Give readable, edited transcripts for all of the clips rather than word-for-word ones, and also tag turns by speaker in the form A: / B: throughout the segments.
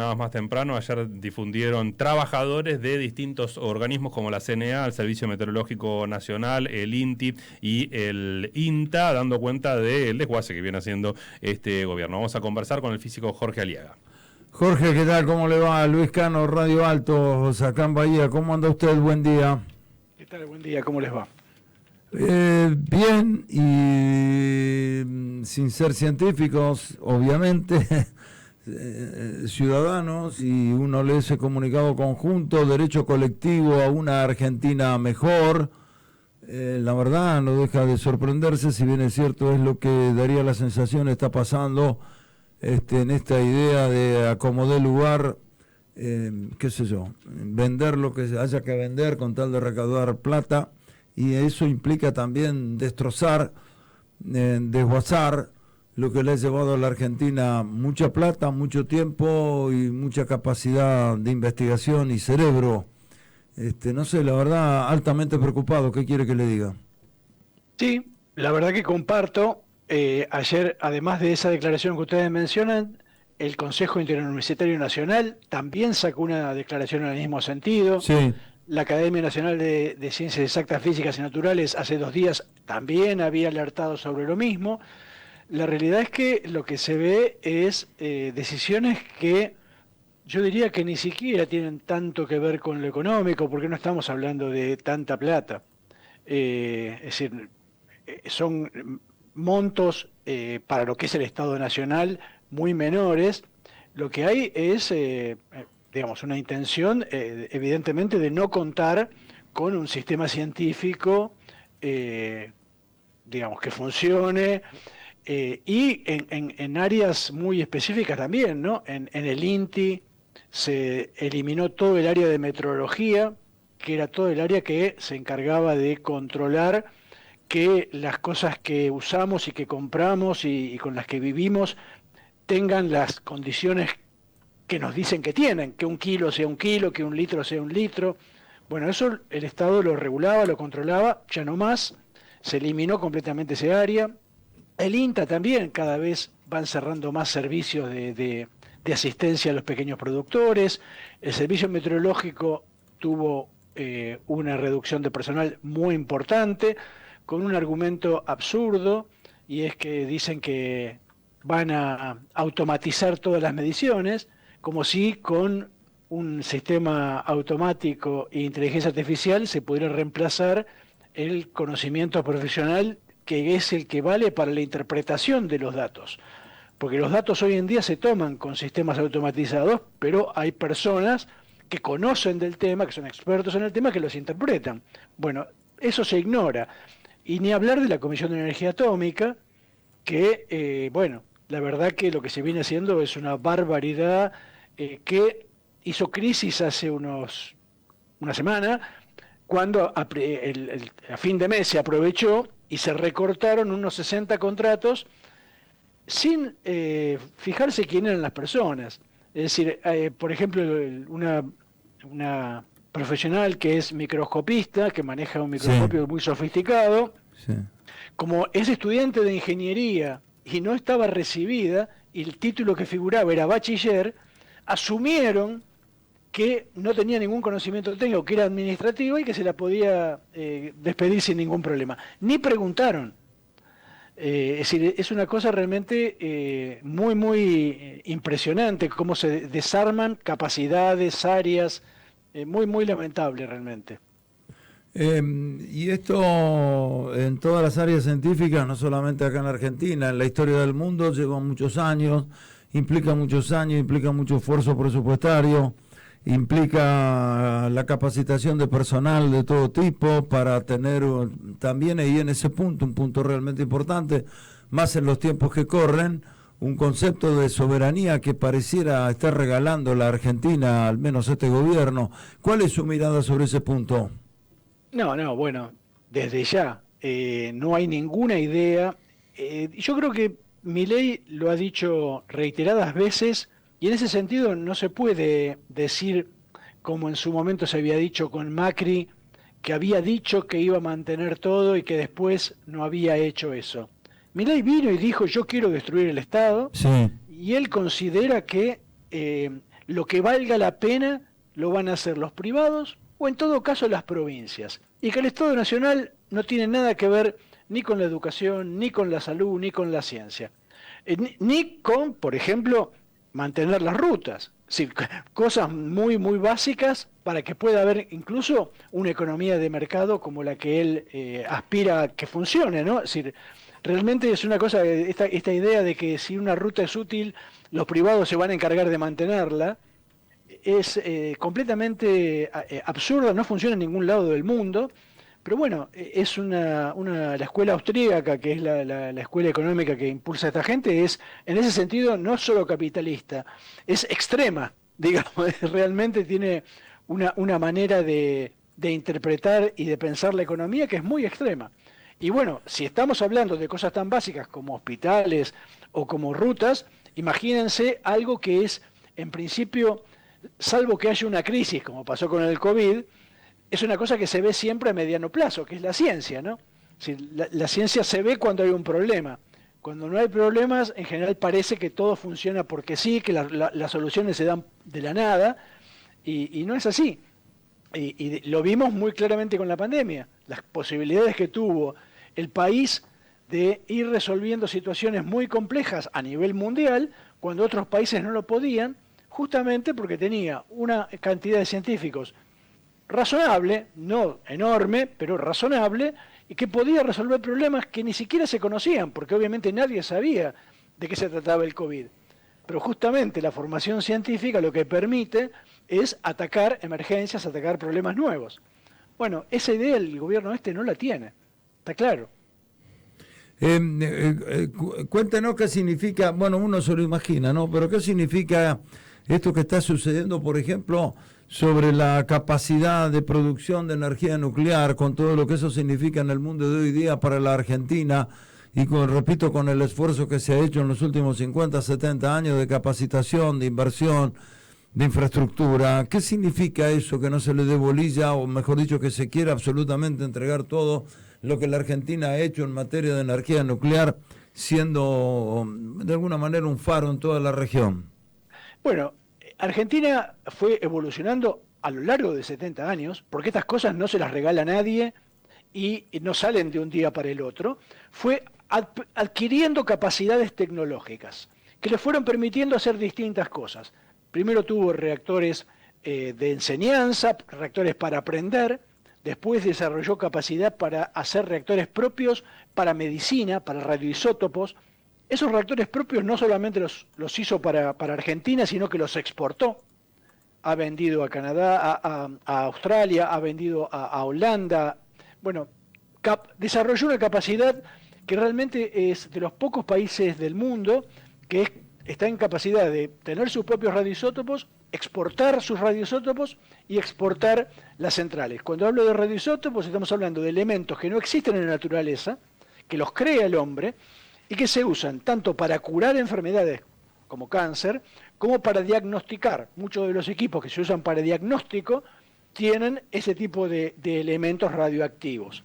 A: mencionabas más temprano, ayer difundieron trabajadores de distintos organismos como la CNA, el Servicio Meteorológico Nacional, el INTI y el INTA, dando cuenta del desguace que viene haciendo este gobierno. Vamos a conversar con el físico Jorge Aliaga.
B: Jorge, ¿qué tal? ¿Cómo le va? Luis Cano, Radio Altos, acá en Bahía. ¿Cómo anda usted? Buen día.
C: ¿Qué tal? Buen día, ¿cómo les va?
B: Bien, y sin ser científicos, obviamente, ciudadanos, y uno lee ese comunicado conjunto, derecho colectivo a una Argentina mejor. La verdad no deja de sorprenderse, si bien es cierto, es lo que daría la sensación está pasando en esta idea de acomodar lugar, qué sé yo, vender lo que haya que vender con tal de recaudar plata. Y eso implica también destrozar, desguazar lo que le ha llevado a la Argentina mucha plata, mucho tiempo y mucha capacidad de investigación y cerebro. No sé, la verdad, altamente preocupado. ¿Qué quiere que le diga?
C: Sí, la verdad que comparto. Ayer, además de esa declaración que ustedes mencionan, el Consejo Interuniversitario Nacional también sacó una declaración en el mismo sentido.
B: Sí.
C: La Academia Nacional de Ciencias Exactas, Físicas y Naturales hace 2 días también había alertado sobre lo mismo. La realidad es que lo que se ve es decisiones que yo diría que ni siquiera tienen tanto que ver con lo económico, porque no estamos hablando de tanta plata. Es decir, son montos para lo que es el Estado Nacional muy menores. Lo que hay es digamos, una intención evidentemente de no contar con un sistema científico, digamos, que funcione, y en áreas muy específicas también, ¿no? En el INTI se eliminó todo el área de metrología, que era todo el área que se encargaba de controlar que las cosas que usamos y que compramos y con las que vivimos tengan las condiciones que nos dicen que tienen, que 1 kilo sea 1 kilo, que 1 litro sea 1 litro. Bueno, eso el Estado lo regulaba, lo controlaba, ya no más, se eliminó completamente ese área. El INTA también, cada vez van cerrando más servicios de asistencia a los pequeños productores. El servicio meteorológico tuvo una reducción de personal muy importante, con un argumento absurdo, y es que dicen que van a automatizar todas las mediciones, como si con un sistema automático e inteligencia artificial se pudiera reemplazar el conocimiento profesional, que es el que vale para la interpretación de los datos. Porque los datos hoy en día se toman con sistemas automatizados, pero hay personas que conocen del tema, que son expertos en el tema, que los interpretan. Bueno, eso se ignora. Y ni hablar de la Comisión de Energía Atómica, que, bueno, la verdad que lo que se viene haciendo es una barbaridad, que hizo crisis hace una semana, cuando a fin de mes se aprovechó y se recortaron unos 60 contratos sin fijarse quién eran las personas. Es decir, por ejemplo, una profesional que es microscopista, que maneja un microscopio muy sofisticado, como es estudiante de ingeniería y no estaba recibida, y el título que figuraba era bachiller, asumieron que no tenía ningún conocimiento técnico, que era administrativo y que se la podía despedir sin ningún problema. Ni preguntaron. Es decir, es una cosa realmente muy, muy impresionante cómo se desarman capacidades, áreas, muy, muy lamentable realmente.
B: Y esto en todas las áreas científicas, no solamente acá en Argentina, en la historia del mundo lleva muchos años, implica mucho esfuerzo presupuestario, implica la capacitación de personal de todo tipo para tener también ahí en ese punto, un punto realmente importante, más en los tiempos que corren, un concepto de soberanía que pareciera estar regalando la Argentina, al menos este gobierno. ¿Cuál es su mirada sobre ese punto?
C: No, bueno, desde ya, no hay ninguna idea. Yo creo que Milei lo ha dicho reiteradas veces, y en ese sentido no se puede decir, como en su momento se había dicho con Macri, que había dicho que iba a mantener todo y que después no había hecho eso. Milei vino y dijo: yo quiero destruir el Estado,
B: Sí.
C: y él considera que lo que valga la pena lo van a hacer los privados o en todo caso las provincias. Y que el Estado Nacional no tiene nada que ver ni con la educación, ni con la salud, ni con la ciencia. Ni con, por ejemplo, mantener las rutas. Es decir, cosas muy, muy básicas para que pueda haber incluso una economía de mercado como la que él aspira a que funcione, ¿no? Es decir, realmente es una cosa, esta idea de que si una ruta es útil, los privados se van a encargar de mantenerla, es completamente absurda, no funciona en ningún lado del mundo, pero bueno, es la escuela austríaca, que es la escuela económica que impulsa a esta gente, es en ese sentido no solo capitalista, es extrema, digamos, realmente tiene una manera de interpretar y de pensar la economía que es muy extrema. Y bueno, si estamos hablando de cosas tan básicas como hospitales o como rutas, imagínense algo que es, en principio, salvo que haya una crisis, como pasó con el COVID, es una cosa que se ve siempre a mediano plazo, que es la ciencia, ¿no? Si la ciencia se ve cuando hay un problema. Cuando no hay problemas, en general parece que todo funciona porque sí, que las soluciones se dan de la nada, y no es así. Y lo vimos muy claramente con la pandemia. Las posibilidades que tuvo el país de ir resolviendo situaciones muy complejas a nivel mundial, cuando otros países no lo podían, justamente porque tenía una cantidad de científicos razonable, no enorme, pero razonable, y que podía resolver problemas que ni siquiera se conocían, porque obviamente nadie sabía de qué se trataba el COVID. Pero justamente la formación científica lo que permite es atacar emergencias, atacar problemas nuevos. Bueno, esa idea el gobierno no la tiene, está claro.
B: Cuéntenos qué significa, bueno, uno se lo imagina, ¿no? Pero qué significa esto que está sucediendo, por ejemplo, sobre la capacidad de producción de energía nuclear, con todo lo que eso significa en el mundo de hoy día para la Argentina, y repito, con el esfuerzo que se ha hecho en los últimos 50, 70 años de capacitación, de inversión, de infraestructura. ¿Qué significa eso, que no se le dé bolilla, o mejor dicho, que se quiera absolutamente entregar todo lo que la Argentina ha hecho en materia de energía nuclear, siendo de alguna manera un faro en toda la región?
C: Bueno, Argentina fue evolucionando a lo largo de 70 años, porque estas cosas no se las regala a nadie y no salen de un día para el otro. Fue adquiriendo capacidades tecnológicas que le fueron permitiendo hacer distintas cosas. Primero tuvo reactores de enseñanza, reactores para aprender. Después desarrolló capacidad para hacer reactores propios para medicina, para radioisótopos. Esos reactores propios no solamente los hizo para Argentina, sino que los exportó. Ha vendido a Canadá, a Australia, ha vendido a Holanda. Bueno, desarrolló una capacidad que realmente es de los pocos países del mundo que está en capacidad de tener sus propios radioisótopos, exportar sus radioisótopos y exportar las centrales. Cuando hablo de radioisótopos estamos hablando de elementos que no existen en la naturaleza, que los crea el hombre y que se usan tanto para curar enfermedades como cáncer, como para diagnosticar. Muchos de los equipos que se usan para diagnóstico tienen ese tipo de elementos radioactivos,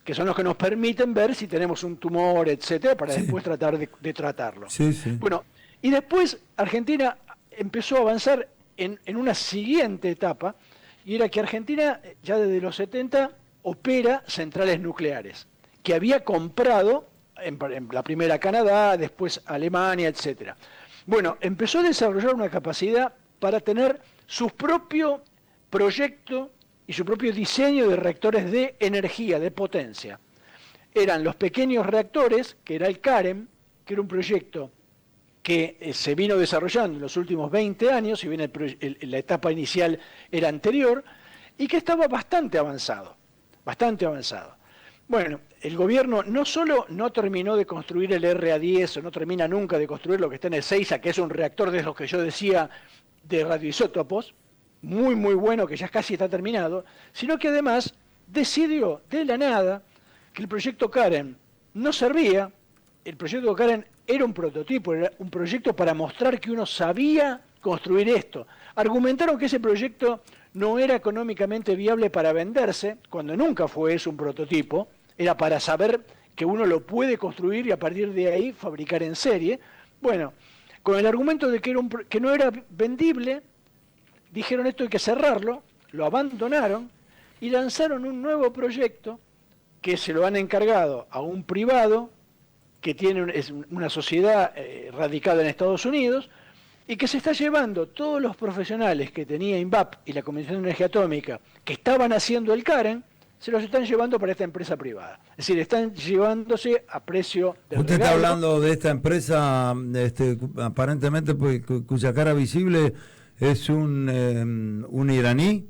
C: que son los que nos permiten ver si tenemos un tumor, etcétera, para después tratar de tratarlo.
B: Sí, sí.
C: Bueno, y después Argentina empezó a avanzar en una siguiente etapa, y era que Argentina, ya desde los 70, opera centrales nucleares, que había comprado en la primera Canadá, después Alemania, etcétera. Bueno, empezó a desarrollar una capacidad para tener su propio proyecto y su propio diseño de reactores de energía, de potencia. Eran los pequeños reactores, que era el CAREM, que era un proyecto que se vino desarrollando en los últimos 20 años, si bien la etapa inicial era anterior, y que estaba bastante avanzado, bastante avanzado. Bueno, el gobierno no solo no terminó de construir el RA-10, o no termina nunca de construir lo que está en el Seiza, que es un reactor de los que yo decía de radioisótopos, muy muy bueno, que ya casi está terminado, sino que además decidió de la nada que el proyecto Karen no servía. El proyecto Karen era un prototipo, era un proyecto para mostrar que uno sabía construir esto. Argumentaron que ese proyecto no era económicamente viable para venderse, cuando nunca fue eso un prototipo, era para saber que uno lo puede construir y a partir de ahí fabricar en serie. Bueno, con el argumento de que no era vendible, dijeron esto hay que cerrarlo, lo abandonaron y lanzaron un nuevo proyecto que se lo han encargado a un privado que es una sociedad radicada en Estados Unidos y que se está llevando todos los profesionales que tenía INVAP y la Comisión de Energía Atómica que estaban haciendo el CAREN, se los están llevando para esta empresa privada. Es decir, están llevándose a precio del
B: Usted
C: regalo.
B: está hablando de esta empresa, aparentemente, pues, cuya cara visible es un iraní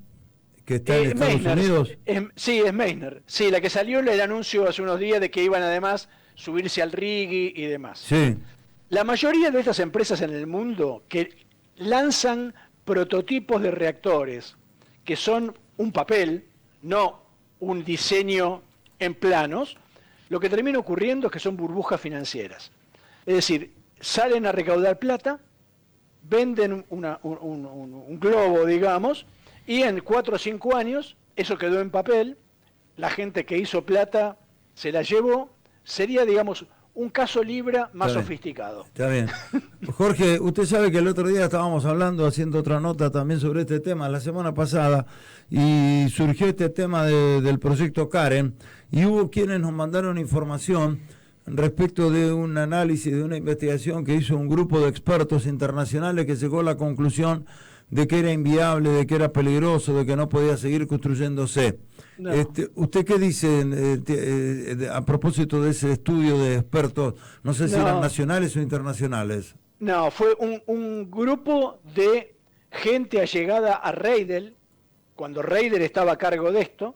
B: que está en Estados
C: Meissner,
B: Unidos.
C: Sí, es Meissner. Sí, la que salió el anuncio hace unos días de que iban además subirse al Rigi y demás.
B: Sí.
C: La mayoría de estas empresas en el mundo que lanzan prototipos de reactores que son un papel, no un diseño en planos, lo que termina ocurriendo es que son burbujas financieras. Es decir, salen a recaudar plata, venden un globo, digamos, y en 4 o 5 años eso quedó en papel, la gente que hizo plata se la llevó, sería, digamos, un caso Libra más sofisticado.
B: Está bien. Jorge, usted sabe que el otro día estábamos hablando, haciendo otra nota también sobre este tema, la semana pasada, y surgió este tema del proyecto CAREN, y hubo quienes nos mandaron información respecto de un análisis, de una investigación que hizo un grupo de expertos internacionales que llegó a la conclusión de que era inviable, de que era peligroso, de que no podía seguir construyéndose. No. ¿Usted qué dice a propósito de ese estudio de expertos? No sé si eran nacionales o internacionales.
C: No, fue un grupo de gente allegada a Reidel, cuando Reidel estaba a cargo de esto,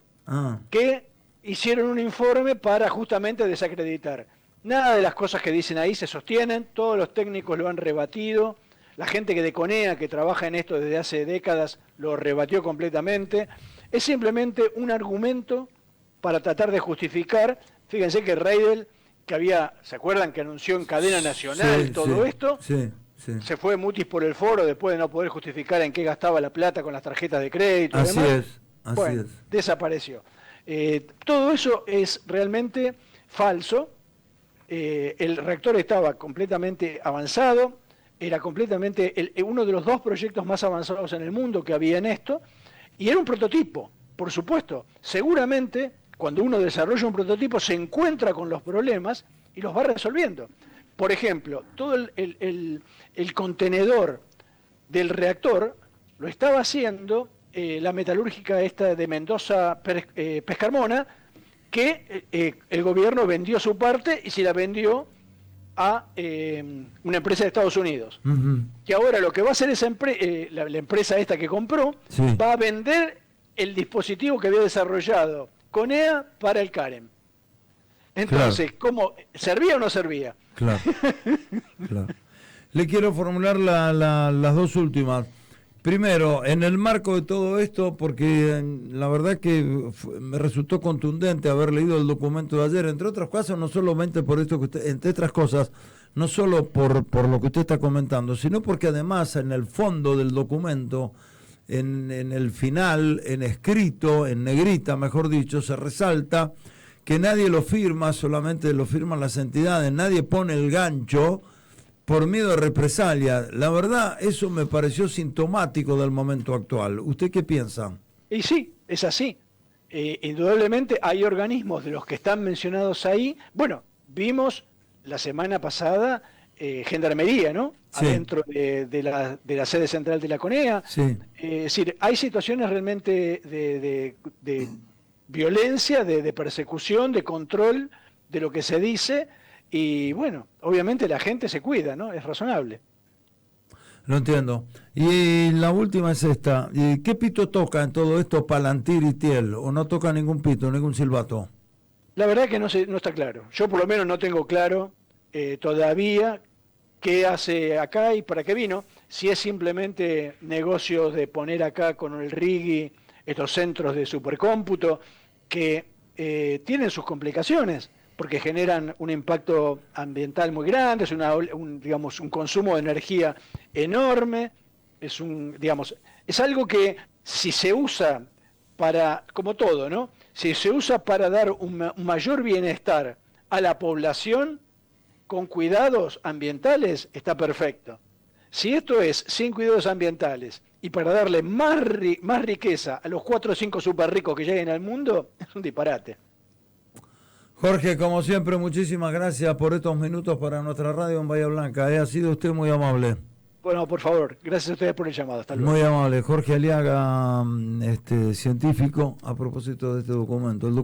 C: que hicieron un informe para justamente desacreditar. Nada de las cosas que dicen ahí se sostienen, todos los técnicos lo han rebatido. La gente que de CONEA, que trabaja en esto desde hace décadas, lo rebatió completamente. Es simplemente un argumento para tratar de justificar. Fíjense que Reidel, que ¿se acuerdan que anunció en cadena nacional esto?
B: Sí.
C: Se fue mutis por el foro después de no poder justificar en qué gastaba la plata con las tarjetas de crédito.
B: Así es.
C: Desapareció. Todo eso es realmente falso. El reactor estaba completamente avanzado. Era completamente uno de los 2 proyectos más avanzados en el mundo que había en esto, y era un prototipo, por supuesto. Seguramente, cuando uno desarrolla un prototipo, se encuentra con los problemas y los va resolviendo. Por ejemplo, todo el contenedor del reactor lo estaba haciendo la metalúrgica esta de Mendoza Pescarmona, que el gobierno vendió su parte y se la vendió a una empresa de Estados Unidos. Que ahora lo que va a hacer esa la empresa esta que compró, va a vender el dispositivo que había desarrollado CONEA para el CAREN. Entonces, ¿cómo? ¿Servía o no servía?
B: Claro. Le quiero formular las 2 últimas. Primero, en el marco de todo esto, porque la verdad que me resultó contundente haber leído el documento de ayer, entre otras cosas, no solamente por esto que usted, entre otras cosas, no solo por lo que usted está comentando, sino porque además en el fondo del documento, en el final, en escrito, en negrita, mejor dicho, se resalta que nadie lo firma, solamente lo firman las entidades, nadie pone el gancho por miedo a represalia. La verdad, eso me pareció sintomático del momento actual. ¿Usted qué piensa?
C: Y sí, es así. Indudablemente hay organismos de los que están mencionados ahí. Bueno, vimos la semana pasada Gendarmería, ¿no? Sí. Adentro de la sede central de la CONEA.
B: Sí.
C: Es decir, hay situaciones realmente de violencia, de persecución, de control de lo que se dice. Y bueno, obviamente la gente se cuida, ¿no? Es razonable.
B: Lo entiendo. Y la última es esta. ¿Qué pito toca en todo esto Palantir y Thiel? ¿O no toca ningún pito, ningún silbato?
C: La verdad que no está claro. Yo por lo menos no tengo claro todavía qué hace acá y para qué vino. Si es simplemente negocios de poner acá con el RIGI estos centros de supercómputo que tienen sus complicaciones, porque generan un impacto ambiental muy grande, es un consumo de energía enorme, es algo que si se usa para, como todo, ¿no? Si se usa para dar un mayor bienestar a la población con cuidados ambientales, está perfecto. Si esto es sin cuidados ambientales y para darle más riqueza a los 4 o 5 super ricos que lleguen al mundo, es un disparate.
B: Jorge, como siempre, muchísimas gracias por estos minutos para nuestra radio en Bahía Blanca. Ha sido usted muy amable.
C: Bueno, por favor, gracias a ustedes por el llamado. Hasta luego.
B: Muy amable. Jorge Aliaga, científico, a propósito de este documento. El documento